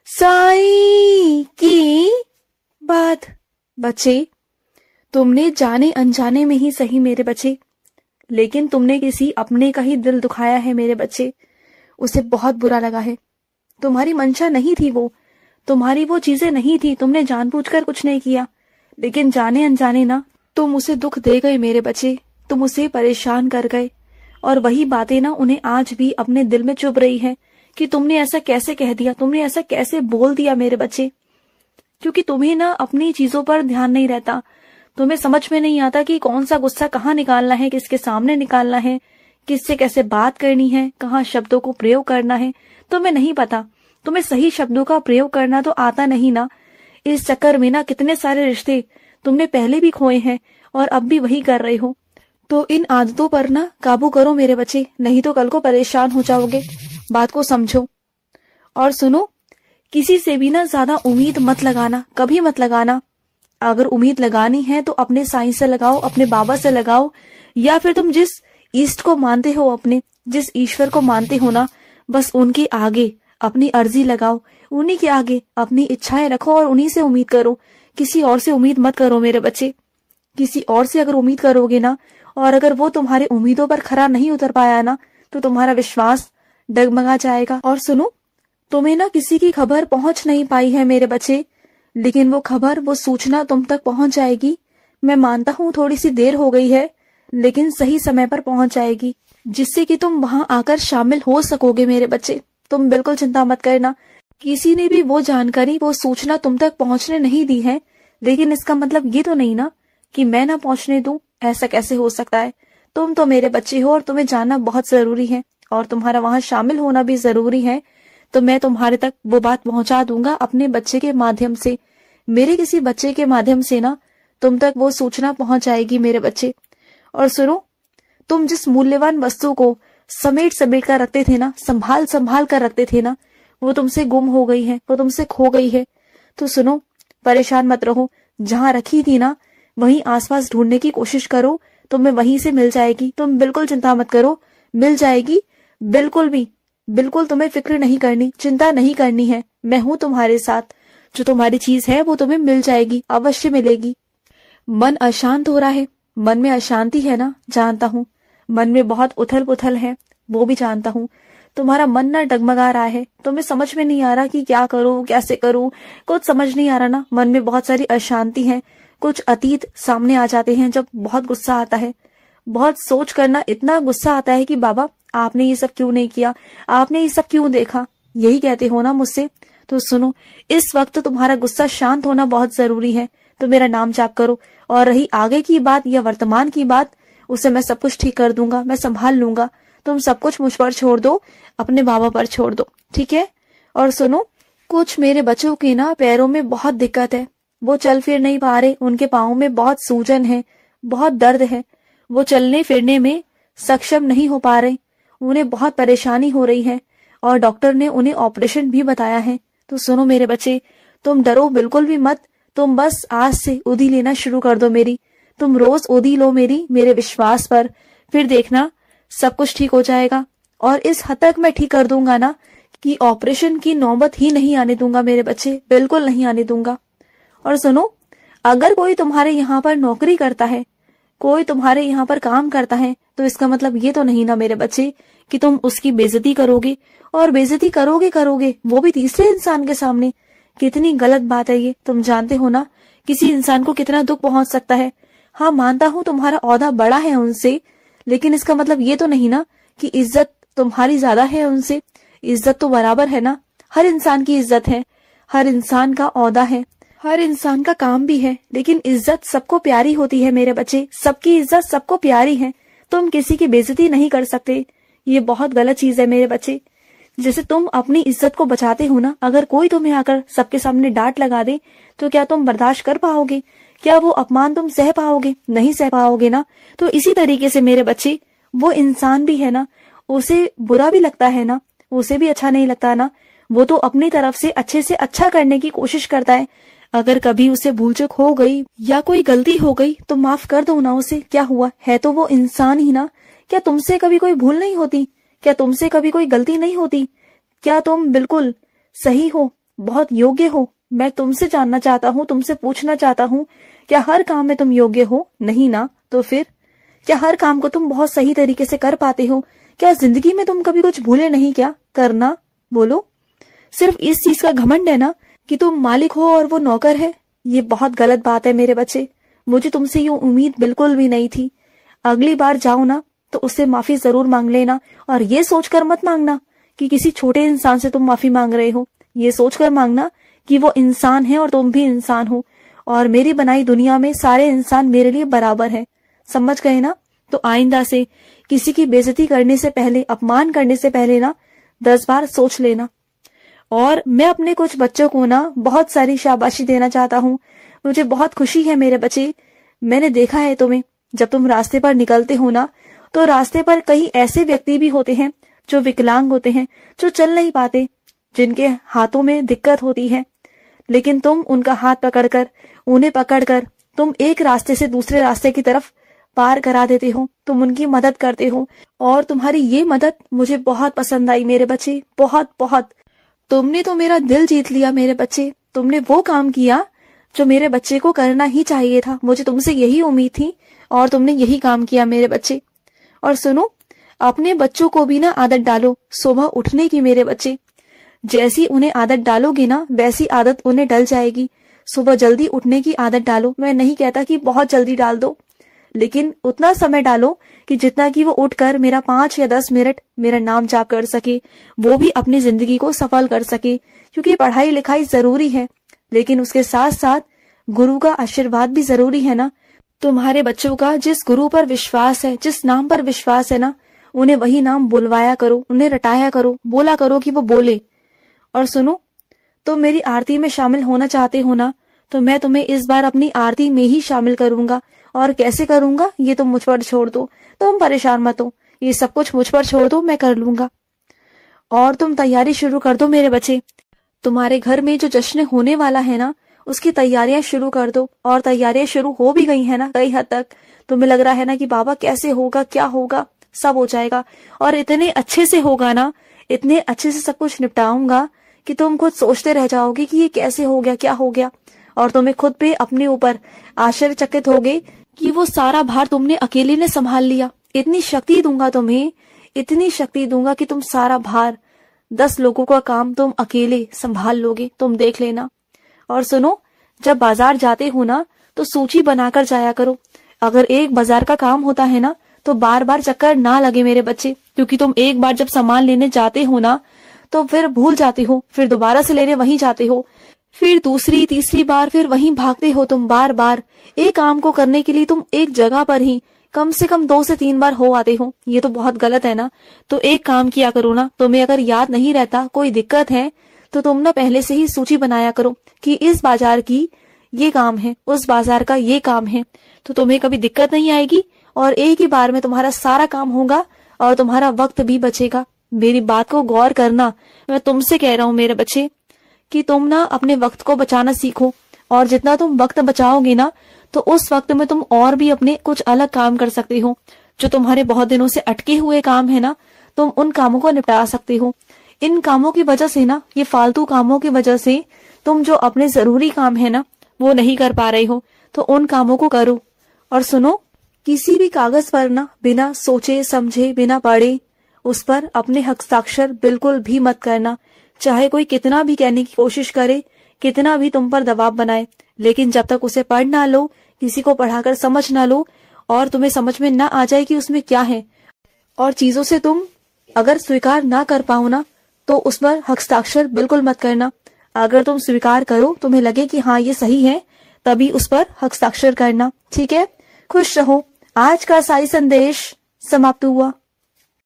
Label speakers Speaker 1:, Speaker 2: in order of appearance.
Speaker 1: साईं की बात। बच्चे, तुमने जाने अनजाने में ही सही मेरे बच्चे, लेकिन तुमने किसी अपने का ही दिल दुखाया है मेरे बच्चे। उसे बहुत बुरा लगा है। तुम्हारी मंशा नहीं थी वो, तुम्हारी वो चीजें नहीं थी, तुमने जानबूझकर कुछ नहीं किया, लेकिन जाने अनजाने ना तुम उसे दुख दे गए मेरे बच्चे। तुम उसे परेशान कर गए, और वही बातें ना उन्हें आज भी अपने दिल में चुभ रही है कि तुमने ऐसा कैसे कह दिया, तुमने ऐसा कैसे बोल दिया मेरे बच्चे। क्योंकि तुम्हें ना अपनी चीजों पर ध्यान नहीं रहता, तुम्हें समझ में नहीं आता कि कौन सा गुस्सा कहाँ निकालना है, किसके सामने निकालना है, किससे कैसे बात करनी है, कहाँ शब्दों को प्रयोग करना है, तुम्हें नहीं पता। तुम्हें सही शब्दों का प्रयोग करना तो आता नहीं ना। इस चक्कर में ना कितने सारे रिश्ते तुमने पहले भी खोए हैं और अब भी वही कर रहे हो। तो इन आदतों पर ना काबू करो मेरे बच्चे, नहीं तो कल को परेशान हो जाओगे। बात को समझो और सुनो, किसी से भी ना ज्यादा उम्मीद मत लगाना, कभी मत लगाना। अगर उम्मीद लगानी है तो अपने साईं से लगाओ, अपने बाबा से लगाओ, या फिर तुम जिस ईष्ट को मानते हो, अपने जिस ईश्वर को मानते हो ना, बस उनके आगे अपनी अर्जी लगाओ, उन्हीं के आगे अपनी इच्छाएं रखो और उन्हीं से उम्मीद करो। किसी और से उम्मीद मत करो मेरे बच्चे। किसी और से अगर उम्मीद करोगे ना, और अगर वो तुम्हारे उम्मीदों पर खरा नहीं उतर पाया ना, तो तुम्हारा विश्वास डगमगा जाएगा। और सुनो, तुम्हें ना किसी की खबर पहुंच नहीं पाई है मेरे बच्चे, लेकिन वो खबर, वो सूचना तुम तक पहुंच जाएगी। मैं मानता हूँ थोड़ी सी देर हो गई है, लेकिन सही समय पर पहुंच जाएगी, जिससे कि तुम वहां आकर शामिल हो सकोगे मेरे बच्चे। तुम बिल्कुल चिंता मत करना। किसी ने भी वो जानकारी, वो सूचना तुम तक पहुंचने नहीं दी है, लेकिन इसका मतलब ये तो नहीं ना कि मैं ना पहुंचने दूं। ऐसा कैसे हो सकता है? तुम तो मेरे बच्चे हो और तुम्हें जानना बहुत जरूरी है, और तुम्हारा वहां शामिल होना भी जरूरी है। तो मैं तुम्हारे तक वो बात पहुंचा दूंगा अपने बच्चे के माध्यम से। मेरे किसी बच्चे के माध्यम से ना तुम तक वो सूचना पहुंच जाएगी मेरे बच्चे। और सुनो, तुम जिस मूल्यवान वस्तु को समेट समेट कर रखते थे ना, संभाल संभाल कर रखते थे ना, वो तुमसे गुम हो गई है, वो तुमसे खो गई है। तो सुनो, परेशान मत रहो। जहां रखी थी ना, वहीं आसपास ढूंढने की कोशिश करो, तुम्हें वहीं से मिल जाएगी। तुम बिल्कुल चिंता मत करो, मिल जाएगी। बिल्कुल भी, बिल्कुल तुम्हें फिक्र नहीं करनी, चिंता नहीं करनी है। मैं हूं तुम्हारे साथ। जो तुम्हारी चीज है वो तुम्हें मिल जाएगी, अवश्य मिलेगी। मन अशांत हो रहा है, मन में अशांति है ना, जानता हूँ। मन में बहुत उथल पुथल है, वो भी जानता हूँ। तुम्हारा मन ना डगमगा रहा है, तुम्हें समझ में नहीं आ रहा कि क्या करूं, कैसे करूं, कुछ समझ नहीं आ रहा ना। मन में बहुत सारी अशांति है, कुछ अतीत सामने आ जाते हैं जब बहुत गुस्सा आता है। बहुत सोच करना इतना गुस्सा आता है कि बाबा आपने ये सब क्यों नहीं किया, आपने ये सब क्यों देखा, यही कहते हो ना मुझसे। तो सुनो, इस वक्त तुम्हारा गुस्सा शांत होना बहुत जरूरी है। तो मेरा नाम जाप करो, और रही आगे की बात या वर्तमान की बात, उसे मैं सब कुछ ठीक कर दूंगा, मैं संभाल लूंगा। तुम सब कुछ मुझ पर छोड़ दो, अपने बाबा पर छोड़ दो, ठीक है? और सुनो, कुछ मेरे बच्चों के ना पैरों में बहुत दिक्कत है, वो चल फिर नहीं पा रहे, उनके पाँव में बहुत सूजन है, बहुत दर्द है, वो चलने फिरने में सक्षम नहीं हो पा रहे, उन्हें बहुत परेशानी हो रही है, और डॉक्टर ने उन्हें ऑपरेशन भी बताया है। तो सुनो मेरे बच्चे, तुम डरो बिल्कुल भी मत। तुम बस आज से उदी लेना शुरू कर दो मेरी। तुम रोज उदी लो मेरी, मेरे विश्वास पर, फिर देखना सब कुछ ठीक हो जाएगा। और इस हद तक मैं ठीक कर दूंगा ना कि ऑपरेशन की नौबत ही नहीं आने दूंगा मेरे बच्चे, बिल्कुल नहीं आने दूंगा। और सुनो, अगर कोई तुम्हारे यहाँ पर नौकरी करता है, कोई तुम्हारे यहाँ पर काम करता है, तो इसका मतलब ये तो नहीं ना मेरे बच्चे कि तुम उसकी बेइज्जती करोगे, और बेइज्जती करोगे वो भी तीसरे इंसान के सामने। कितनी गलत बात है ये, तुम जानते हो ना किसी इंसान को कितना दुख पहुंच सकता है। हाँ, मानता हूँ तुम्हारा ओहदा बड़ा है उनसे, लेकिन इसका मतलब ये तो नहीं ना कि इज्जत तुम्हारी ज्यादा है उनसे। इज्जत तो बराबर है ना, हर इंसान की इज्जत है, हर इंसान का ओहदा है, हर इंसान का काम भी है, लेकिन इज्जत सबको प्यारी होती है मेरे बच्चे, सबकी इज्जत सबको प्यारी है। तुम किसी की बेइज्जती नहीं कर सकते, ये बहुत गलत चीज है मेरे बच्चे। जैसे तुम अपनी इज्जत को बचाते हो ना, अगर कोई तुम्हें आकर सबके सामने डांट लगा दे, तो क्या तुम बर्दाश्त कर पाओगे? क्या वो अपमान तुम सह पाओगे? नहीं सह पाओगे ना। तो इसी तरीके से मेरे बच्चे, वो इंसान भी है ना, उसे बुरा भी लगता है ना, उसे भी अच्छा नहीं लगता ना। वो तो अपनी तरफ से अच्छे से अच्छा करने की कोशिश करता है। अगर कभी उसे भूल चूक हो गई या कोई गलती हो गई तो माफ कर दो ना उसे, क्या हुआ, है तो वो इंसान ही ना। क्या तुमसे कभी कोई भूल नहीं होती? क्या तुमसे कभी कोई गलती नहीं होती? क्या तुम बिल्कुल सही हो? बहुत योग्य हो? मैं तुमसे जानना चाहता हूँ, तुमसे पूछना चाहता हूँ, क्या हर काम में तुम योग्य हो? नहीं ना? तो फिर क्या हर काम को तुम बहुत सही तरीके से कर पाते हो? क्या जिंदगी में तुम कभी कुछ भूले नहीं क्या करना? बोलो। सिर्फ इस चीज का घमंड है ना कि तुम मालिक हो और वो नौकर है। ये बहुत गलत बात है मेरे बच्चे। मुझे तुमसे ये उम्मीद बिल्कुल भी नहीं थी। अगली बार जाओ ना तो उससे माफी जरूर मांग लेना, और ये सोचकर मत मांगना कि किसी छोटे इंसान से तुम माफी मांग रहे हो। ये सोचकर मांगना कि वो इंसान है और तुम भी इंसान हो, और मेरी बनाई दुनिया में सारे इंसान मेरे लिए बराबर हैं। समझ गए ना? तो आइंदा से किसी की बेइज्जती करने से पहले, अपमान करने से पहले ना 10 बार सोच लेना। और मैं अपने कुछ बच्चों को ना बहुत सारी शाबाशी देना चाहता हूँ। मुझे बहुत खुशी है मेरे बच्चे। मैंने देखा है तुम्हें, जब तुम रास्ते पर निकलते हो ना, तो रास्ते पर कई ऐसे व्यक्ति भी होते हैं जो विकलांग होते हैं, जो चल नहीं पाते, जिनके हाथों में दिक्कत होती है, लेकिन तुम उनका हाथ पकड़कर, उन्हें पकड़कर तुम एक रास्ते से दूसरे रास्ते की तरफ पार करा देते हो। तुम उनकी मदद करते हो, और तुम्हारी ये मदद मुझे बहुत पसंद आई मेरे बच्चे, बहुत बहुत। तुमने तो मेरा दिल जीत लिया मेरे बच्चे। तुमने वो काम किया जो मेरे बच्चे को करना ही चाहिए था। मुझे तुमसे यही उम्मीद थी और तुमने यही काम किया मेरे बच्चे। और सुनो, अपने बच्चों को भी ना आदत डालो सुबह उठने की मेरे बच्चे। जैसी उन्हें आदत डालोगे ना, वैसी आदत उन्हें डल जाएगी। सुबह जल्दी उठने की आदत डालो। मैं नहीं कहता कि बहुत जल्दी डाल दो, लेकिन उतना समय डालो कि जितना कि वो उठकर मेरा 5 या 10 मिनट मेरा नाम जाप कर सके, वो भी अपनी जिंदगी को सफल कर सके। क्योंकि पढ़ाई लिखाई जरूरी है, लेकिन उसके साथ साथ गुरु का आशीर्वाद भी जरूरी है ना। तुम्हारे बच्चों का जिस गुरु पर विश्वास है, जिस नाम पर विश्वास है ना, उन्हें वही नाम बुलवाया करो, उन्हें रटाया करो, बोला करो कि वो बोले। और सुनो, तुम मेरी आरती में शामिल होना चाहते हो ना, तो मैं तुम्हें इस बार अपनी आरती में ही शामिल करूंगा। और कैसे करूंगा ये तुम मुझ पर छोड़ दो, तुम परेशान मत हो, ये सब कुछ मुझ पर छोड़ दो, मैं कर लूंगा। और तुम तैयारी शुरू कर दो मेरे बच्चे। तुम्हारे घर में जो जश्न होने वाला है ना, उसकी तैयारियां शुरू कर दो। और तैयारियां शुरू हो भी गई है ना कई हद तक। तुम्हें लग रहा है ना कि बाबा कैसे होगा, क्या होगा, सब हो जाएगा। और इतने अच्छे से होगा ना, इतने अच्छे से सब कुछ निपटाऊंगा कि तुम खुद सोचते रह जाओगे कि ये कैसे हो गया, क्या हो गया। और तुम्हें खुद पे अपने ऊपर आश्चर्यचकित होगे कि वो सारा भार तुमने अकेले ने संभाल लिया। इतनी शक्ति दूंगा तुम्हें, इतनी शक्ति दूंगा कि तुम सारा भार, 10 लोगों का काम तुम अकेले संभाल लोगे, तुम देख लेना। और सुनो, जब बाजार जाते हो ना, तो सूची बनाकर जाया करो। अगर एक बाजार का काम होता है ना, तो बार बार चक्कर ना लगे मेरे बच्चे। क्योंकि तुम एक बार जब सामान लेने जाते हो ना, तो फिर भूल जाते हो, फिर दोबारा से लेने वहीं जाते हो, फिर दूसरी तीसरी बार फिर वहीं भागते हो तुम बार बार। एक काम को करने के लिए तुम एक जगह पर ही कम से कम 2 से 3 बार हो आते हो। ये तो बहुत गलत है ना। तो एक काम किया करो ना, तुम्हें अगर याद नहीं रहता, कोई दिक्कत है, तो तुम ना पहले से ही सूची बनाया करो कि इस बाजार की ये काम है, उस बाजार का ये काम है। तो तुम्हें कभी दिक्कत नहीं आएगी, और एक ही बार में तुम्हारा सारा काम होगा और तुम्हारा वक्त भी बचेगा। मेरी बात को गौर करना, मैं तुमसे कह रहा हूँ मेरे बच्चे, कि तुम ना अपने वक्त को बचाना सीखो। और जितना तुम वक्त बचाओगे ना, तो उस वक्त में तुम और भी अपने कुछ अलग काम कर सकते हो। जो तुम्हारे बहुत दिनों से अटके हुए काम है ना, तुम उन कामों को निपटा सकते हो। इन कामों की वजह से ना, ये फालतू कामों की वजह से तुम जो अपने जरूरी काम है ना, वो नहीं कर पा रहे हो, तो उन कामों को करो। और सुनो, किसी भी कागज पर ना बिना सोचे समझे, बिना पढ़े उस पर अपने हस्ताक्षर बिल्कुल भी मत करना। चाहे कोई कितना भी कहने की कोशिश करे, कितना भी तुम पर दबाव बनाए, लेकिन जब तक उसे पढ़ ना लो, किसी को पढ़ाकर समझ ना लो, और तुम्हें समझ में ना आ जाए कि उसमें क्या है, और चीजों से तुम अगर स्वीकार ना कर पाओ ना, तो उस पर हस्ताक्षर बिल्कुल मत करना। अगर तुम स्वीकार करो, तुम्हें लगे कि हाँ ये सही है, तभी उस पर हस्ताक्षर करना। ठीक है? खुश रहो। आज का साई संदेश समाप्त हुआ।